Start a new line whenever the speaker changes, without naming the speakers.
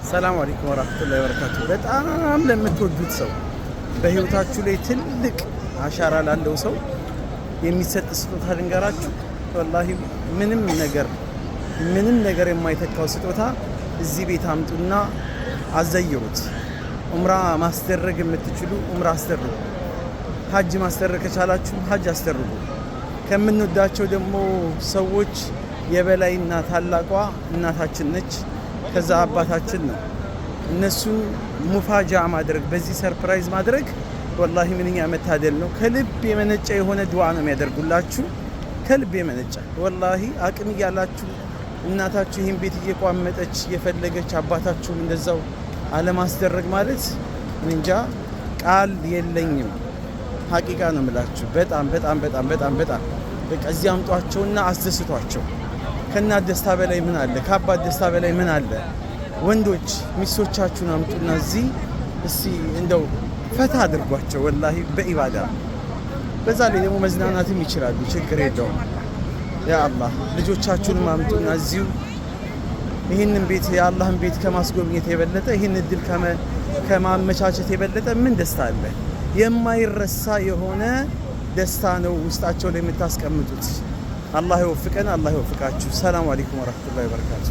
ሰላም አለይኩም ወራህመቱላሂ ወበረካቱ። በጣም ለምትወዱት ሰው በህይወታችሁ ላይ ትልቅ አሻራ ላለው ሰው የሚሰጥ ስጦታ ልንገራችሁ። ወላሂ ምንም ነገር የማይተካው ስጦታ እዚህ ቤት አምጡና አዘይሩት። ኡምራ ማስደረግ የምትችሉ ኡምራ አስደርጉ። ሀጅ ማስደረግ ከቻላችሁ ሀጅ አስደርጉ። ከምንወዳቸው ደግሞ ሰዎች የበላይና ታላቋ እናታችን ነች። ከዛ አባታችን ነው። እነሱን ሙፋጃ ማድረግ በዚህ ሰርፕራይዝ ማድረግ ወላሂ ምንኛ መታደል ነው። ከልብ የመነጨ የሆነ ዱዓ ነው የሚያደርጉላችሁ። ከልብ የመነጨ ወላሂ አቅም እያላችሁ እናታችሁ ይህን ቤት እየቋመጠች የፈለገች አባታችሁም እንደዛው አለማስደረግ ማለት እንጃ ቃል የለኝም። ሀቂቃ ነው የምላችሁ። በጣም በቃ እዚህ አምጧቸውና አስደስቷቸው። ከእናት ደስታ በላይ ምን አለ? ከአባት ደስታ በላይ ምን አለ? ወንዶች ሚስቶቻችሁን አምጡና እዚህ እስቲ እንደው ፈታ አድርጓቸው ወላሂ በኢባዳ። በዛ ላይ ደግሞ መዝናናትም ይችላሉ፣ ችግር የለውም። ያ አላህ ልጆቻችሁንም አምጡና እዚሁ ይህንን ቤት የአላህን ቤት ከማስጎብኘት የበለጠ ይህን እድል ከማመቻቸት የበለጠ ምን ደስታ አለ? የማይረሳ የሆነ ደስታ ነው ውስጣቸው ላይ የምታስቀምጡት። አላህ ይወፍቀን፣ አላህ ይወፍቃችሁ። ሰላም አለይኩም ወራህመቱላሂ ወበረካቱ።